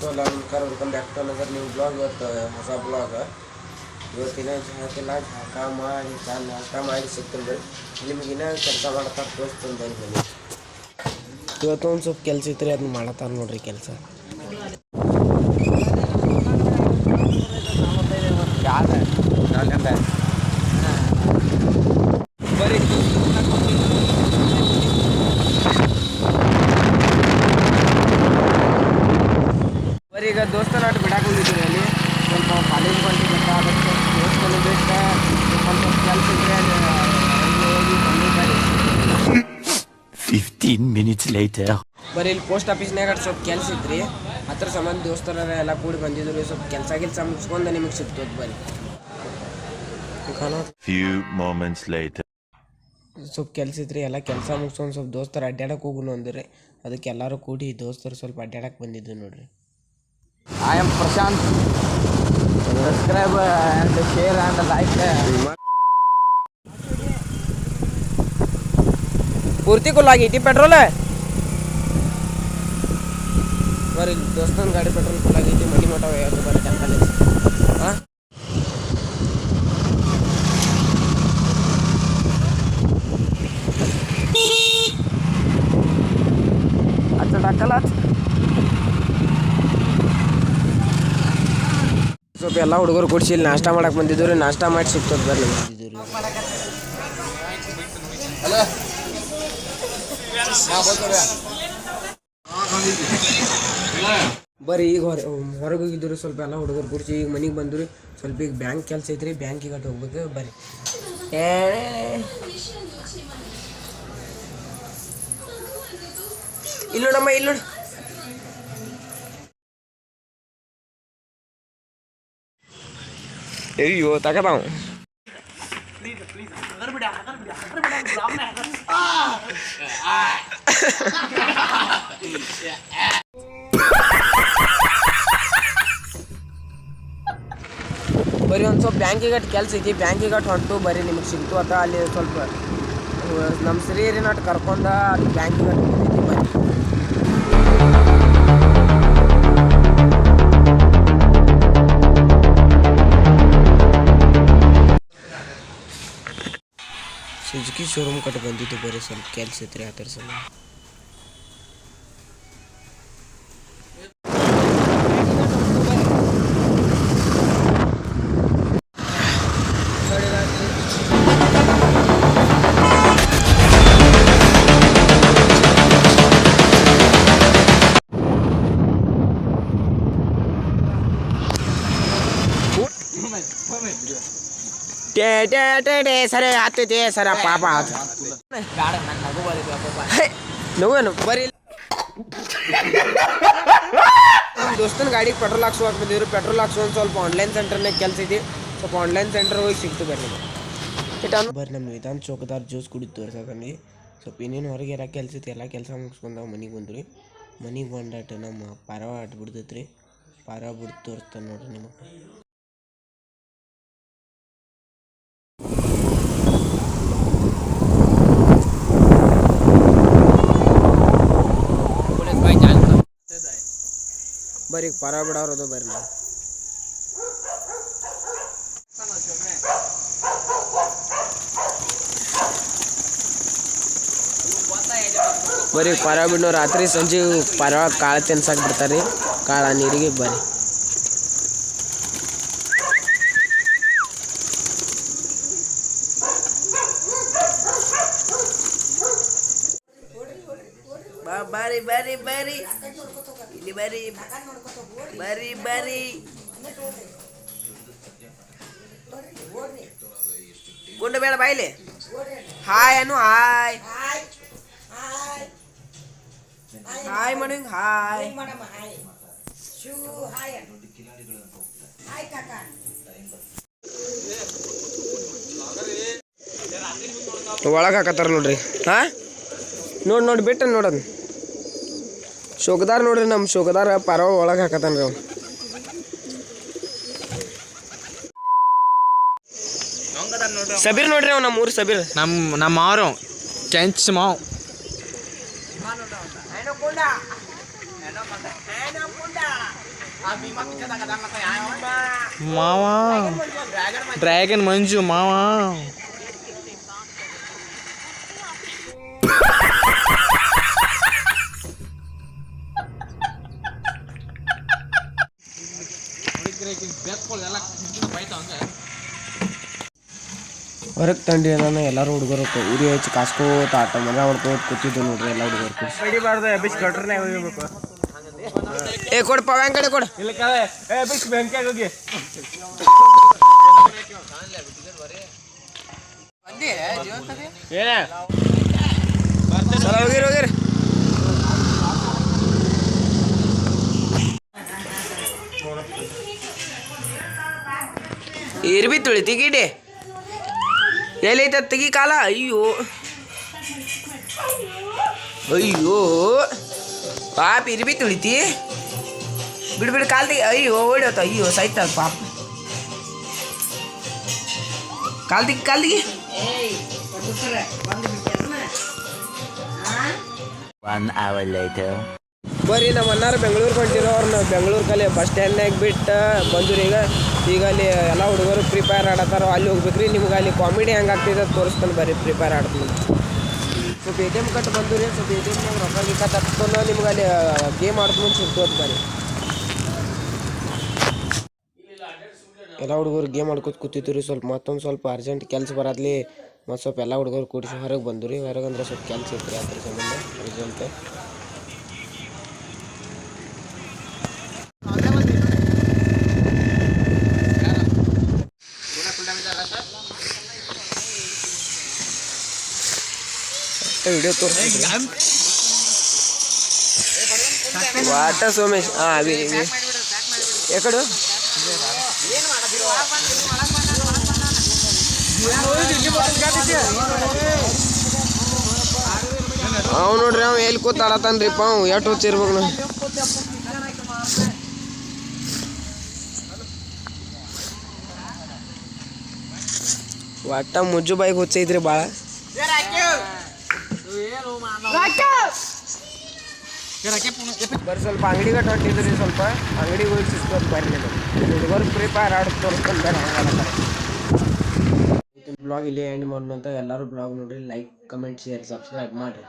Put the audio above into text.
So ಎಲ್ಲ ನಮಸ್ಕಾರ, welcome back to another new blog. ಇವತ್ತು ಹೊಸ ಬ್ಲಾಗ್. ಇವತ್ತಿನ ಹಾಕಿಲ್ಲ ಹಾಕ ಮಾಡಿ ನಾಷ್ಟ ಮಾಡಿ ಸಿಗ್ತೀನಿ. ನಿಮಗಿನ್ನ ಕೆಲಸ ಮಾಡ್ತಾರೆ ತೋರಿಸ್ತೀನಿ ಬನ್ನಿ ಬನ್ನಿ. ಇವತ್ತು ಒಂದು ಸ್ವಲ್ಪ ಕೆಲಸ ಇತ್ತು ರೀ, ಅದನ್ನ ಮಾಡತ್ತಾರ ನೋಡ್ರಿ ಕೆಲಸ. ಬರೀ ಈಗ ದೋಸ್ತ ನಾಟು ಬಿಡಾಕ ಹೋಗಿದ್ದೀವಿ. ಅಲ್ಲಿ ಸ್ವಲ್ಪ ಕಾಲೇಜ್ ಬಂದಿದ್ದ, ಅದಕ್ಕೆ ದೋಸ್ತನು ಬಿಟ್ಟ ಸ್ವಲ್ಪ ಕೆಲಸ ಇದ್ರೆ ಹೋಗಿ ಬಂದಿದ್ದಾರೆ. 15 minutes later. ಬರೀ ಇಲ್ಲಿ ಪೋಸ್ಟ್ ಆಫೀಸ್ನಾಗ ಸ್ವಲ್ಪ ಕೆಲಸ ಇತ್ತು, ಹತ್ರ ಸಂಬಂಧ ದೋಸ್ತರ ಎಲ್ಲ ಕೂಡಿ ಬಂದಿದ್ರು. ಸ್ವಲ್ಪ ಕೆಲಸ ಮುಗಿಸ್ಕೊಂಡು ನಿಮಗೆ ಸಿಗ್ತದೆ. ಬರೀ Few moments later. ಸ್ವಲ್ಪ ಕೆಲಸ ಇತ್ತು, ಎಲ್ಲ ಕೆಲಸ ಮುಗಿಸ್ಕೊಂಡು ಸ್ವಲ್ಪ ದೋಸ್ತರು ಅಡ್ಡಾಡಕ್ಕೆ ಹೋಗುನು ಅಂದ್ರಿ. ಅದಕ್ಕೆ ಎಲ್ಲರೂ ಕೂಡಿ ದೋಸ್ತರು ಸ್ವಲ್ಪ ಅಡ್ಡಾಡಕ್ಕೆ ಬಂದಿದ್ದು ನೋಡ್ರಿ. I am Prashant. Subscribe and share and like. ಪೂರ್ತಿ ಕುಲ್ಲಾಗೈತಿ ಪೆಟ್ರೋಲ್. ಬರೀ ದೋಸ್ತನ ಗಾಡಿ ಪೆಟ್ರೋಲ್ ಕುಲ್ಲಾಗೈತಿ. ಮನಿ ಮಠ ಯಾವುದು ಬರೀ ಟೆಂಕಲ್. ಹಾಂ ಅಚ್ಚಡಾಕಲ್ಲ. ಸ್ವಲ್ಪ ಎಲ್ಲ ಹುಡುಗರು ಕೂಡಿಸಿ ಇಲ್ಲಿ ನಾಷ್ಟ ಮಾಡಕ್ಕೆ ಬಂದಿದ್ದು ರೀ. ನಾಷ್ಟ ಮಾಡಿ ಸಿಗ್ತದೆ ಬರ್ಲಿ ಬಂದಿದ್ದು ಬರೀ ಈಗ ಹೊರಗೆ ಹೋಗಿದ್ರು. ಸ್ವಲ್ಪ ಎಲ್ಲ ಹುಡುಗರು ಕೂಡಿಸಿ ಈಗ ಮನೆಗೆ ಬಂದ್ರು. ಸ್ವಲ್ಪ ಈಗ ಬ್ಯಾಂಕ್ ಕೆಲಸ ಐತ್ರಿ, ಬ್ಯಾಂಕಿಗೆ ಅಟ್ಟು ಹೋಗ್ಬೇಕು. ಬರ್ರಿ ಇಲ್ಲಿ ನೋಡಮ್ಮ, ಇಲ್ಲಿ ನೋಡಿ. ಅಯ್ಯೋ ತಗದಾವ. ಬರೀ ಒಂದು ಸ್ವಲ್ಪ ಬ್ಯಾಂಕಿಗೆ ಕೆಲಸ ಐತಿ, ಬ್ಯಾಂಕಿಗೆ ಹೊಂಟು ಬರೀ ನಿಮಗೆ ಸಿಗ್ತು ಅದ. ಅಲ್ಲಿ ಸ್ವಲ್ಪ ನಮ್ಮ ಸಿರಿಯರಿನ ಕರ್ಕೊಂಡ ಅಲ್ಲಿ ಬ್ಯಾಂಕಿಗೆ ಹೋಗ್ತೈತಿ. ಬರೀ ಸುಜುಕಿ ಶೋರೂಮ್ ಕಟ್ಟು ಬಂದಿದ್ದು. ಬರೀ ಸ್ವಲ್ಪ ಕೆಲಸ ಐತ್ರಿ, ಆ ಥರ ಸಲ ಸರಿ ಹತ್ತೈತಿ ಸರ ಪಾಪ ನೋವೇನು. ಬರೀ ನಮ್ಮ ದೋಸ್ತನ ಗಾಡಿಗೆ ಪೆಟ್ರೋಲ್ ಹಾಕ್ಸೋಕೆ ಬಂದಿದ್ರು. ಪೆಟ್ರೋಲ್ ಹಾಕ್ಸೋದು ಸ್ವಲ್ಪ ಆನ್ಲೈನ್ ಸೆಂಟರ್ನಾಗ ಕೆಲಸ ಐತಿ. ಸ್ವಲ್ಪ ಆನ್ಲೈನ್ ಸೆಂಟರ್ ಹೋಗಿ ಸಿಕ್ತು ಬರ್ರಿ. ಬರ್ರಿ ನಮ್ಮ ವಿಧಾನ ಚೌಕದಾರ್ ಜ್ಯೂಸ್ ಕುಡಿದು ತೋರ್ಸಕಂಡು ಸ್ವಲ್ಪ ಇನ್ನೇನು ಹೊರಗೆ ಎಲ್ಲ ಕೆಲಸ ಐತಿ. ಎಲ್ಲ ಕೆಲಸ ಮುಗಿಸ್ಕೊಂಡು ಮನೆಗೆ ಬಂದ್ರಿ. ಮನೆಗೆ ಬಂದಾಟ ನಮ್ಮ ಪಾರವ ಆಟ ಬಿಡ್ತೈತ್ರಿ. ಪಾರವ ಬಿಡ್ದು ತೋರಿಸ್ತಾನೆ ನೋಡ್ರಿ ನಿಮಗೆ. ಬರೀ ಪರ ಬಿಡೋರದು ಬರ್ರಿ ನಾವು. ಬರೀ ಪರ ಬಿಡೋ ರಾತ್ರಿ ಸಂಜೆ ಪರ ಕಾಳು ತಿನ್ಸಕ್ಕೆ ಬಿಡ್ತಾರೆ. ಕಾಳ ನೀರಿಗೆ ಬರ್ರಿ. ಬರ್ರಿ ಬರ್ರಿ ಬರ್ರಿ ಇಲ್ಲಿ ಬರ್ರಿ ಬರ್ರಿ ಬರ್ರಿ. ಗುಂಡ ಬೇಡ ಬಾಯಿಲೆ. Hi Anu. Hi hi morning. Hi ಒಳಗೆ ಹಾಕತ್ತಾರ ನೋಡ್ರಿ. ಹಾಂ ನೋಡಿ ಬಿಟ್ಟು ನೋಡೋದು. ಶೋಕದಾರ್ ನೋಡ್ರಿ, ನಮ್ಮ ಶೋಕದಾರ ಪರವ ಒಳಗೆ ಹಾಕತ್ತಾನ ರೀ. ಸಬೀರ್ ನೋಡ್ರಿ, ಅವ್ ನಮ್ಮ ಊರು ಸಬೀರ್. ನಮ್ಮ ಮಾರು ಕೆಂಚ್ ಮಾವು. ಮಾವ ಡ್ರ್ಯಾಗನ್ ಮಂಜು ಮಾವ ಹೊರಗೆ ತಂಡಿ ನಾನು ಎಲ್ಲರೂ ಹುಡುಗರು ಉರಿ ಹಚ್ಚಿ ಕಾಸ್ಕೋತ ಆಟ ಮಜಾ ಮಾಡ್ಕೋತ ಕೂತಿದ್ದು ನೋಡ್ರಿ ಎಲ್ಲ ಹುಡುಗರು ಬಡಿಬಾರ್ದು ಎಬ್ಬಿಸಿ ಕಟ್ರನೇ ಹೋಗ್ಬೇಕು. ಏ ಕೊಡಪ್ಪ ಬ್ಯಾಂಕ್ ಕಡೆ ಕೊಡು. ಇಲ್ಲ ಎಬ್ಬಿಸಿ ಬ್ಯಾಂಕ್ಯಾಗ ಹೋಗಿ. ಏನ ಚಲೋ ಹೋಗಿರಿ ಹೋಗಿರಿ. ಇರ್ಬಿ ತುಳಿತಿ ಗಿಡಿ ಎಲ್ಲೈತ ತೆಗಿ ಕಾಲ. ಅಯ್ಯೋ ಅಯ್ಯೋ ಪಾಪ ಇರ್ಬಿ ತುಳಿತಿ ಬಿಡು ಬಿಡು ಕಾಲ್ ತೆಗಿ. ಅಯ್ಯೋ ಓಡೋತ ಅಯ್ಯೋ ಸಾಯ್ತ ಪಾಪ ಕಾಲ್ ತೆಗಿ ಕಾಲ್ ತೆಗಿ. 1 hour later. ಬರ್ರಿ ನಮ್ಮ ಅನ್ನಾರು ಬೆಂಗಳೂರಿಗೆ ಹೊಂಟಿರೋ ಅವ್ರನ್ನ ಬೆಂಗಳೂರು ಕಲೆ ಬಸ್ ಸ್ಟ್ಯಾಂಡ್ನಾಗ ಬಿಟ್ಟು ಬಂದ್ರು. ಈಗ ಅಲ್ಲಿ ಎಲ್ಲ ಹುಡುಗರು ಫ್ರೀ ಫೈರ್ ಆಡತ್ತಾರೋ ಅಲ್ಲಿ ಹೋಗ್ಬೇಕ್ರಿ. ನಿಮ್ಗೆ ಅಲ್ಲಿ ಕಾಮಿಡಿ ಹೆಂಗೆ ಆಗ್ತಿದೆ ತೋರಿಸ್ತಾನೆ ಬರ್ರಿ ಫ್ರೀ ಫೈರ್ ಆಡ್ತೀನಿ. ಸ್ವಲ್ಪ ಎ ಟಿ ಎಮ್ ಕಟ್ ಬಂದು ರೀ. ಸ್ವಲ್ಪ ಎ ಟಿ ಎಮ್ನಾಗ ರೊಕ್ಕ ಗಿಕ್ಕ ತಪ್ಪಿಸ್ಕೊಂಡು ನಿಮ್ಗೆ ಅಲ್ಲಿ ಗೇಮ್ ಆಡ್ಕೊಂಡು ಸಿಗ್ತದೆ ಬರ್ರಿ. ಎಲ್ಲ ಹುಡುಗರು ಗೇಮ್ ಆಡ್ಕೊತ ಕೂತಿತ್ತು ರೀ. ಸ್ವಲ್ಪ ಮತ್ತೊಂದು ಸ್ವಲ್ಪ ಅರ್ಜೆಂಟ್ ಕೆಲಸ ಬರತ್ಲಿ ಮತ್ತು ಸ್ವಲ್ಪ ಎಲ್ಲ ಹುಡುಗರು ಕೂಡಿಸಿ ಹೊರಗೆ ಬಂದು ರೀ. ಹೊರಗೆ ಅಂದ್ರೆ ಸ್ವಲ್ಪ ಕೆಲಸ ಇತ್ತು ರೀ ಅದ್ರ ಸಂಬಂಧ ಅರ್ಜೆಂಟ್. ವಿಡಿಯೋ ತೋರಿಸ್ತೀವಿ ವಾಟ ಸೋಮೇಶ್. ಹಾಂ ಅವಿ ಎಕಡು ಅವ್ ನೋಡ್ರಿ ಅವ್ ಎಲ್ಲಿ ಕೂತ್ ಆಡತಾನ್ರಿಪ್ಪ. ಅವ್ ಎಷ್ಟು ಹುಚ್ಚಿರ್ಬೇಕು ನಾವು. ಒಟ್ಟ ಮುಜ್ಜು ಬಾಯಿಗೆ ಹುಚ್ಚೈತ್ರಿ ಭಾಳ. ಬರ್ರಿ ಸ್ವಲ್ಪ ಅಂಗಡಿಗೆ ಹೊಂಟಿದ್ರಿ. ಸ್ವಲ್ಪ ಅಂಗಡಿಗೆ ಹೋಗಿ ಸಿಗ್ತದೆ ಬರ್ರಿ. ಹುಡುಗರು ಫ್ರೀ ಫೈರ್ ಆಡೋದು ತೋರಿಸ್ಕೊಂಡು ಬರ್ರಿ. ಬ್ಲಾಗ್ ಇಲ್ಲಿ ಎಂಡ್ ಮಾಡೋಣ ಅಂತ. ಎಲ್ಲರೂ ಬ್ಲಾಗ್ ನೋಡ್ರಿ, ಲೈಕ್ ಕಮೆಂಟ್ ಶೇರ್ ಸಬ್ಸ್ಕ್ರೈಬ್ ಮಾಡಿರಿ.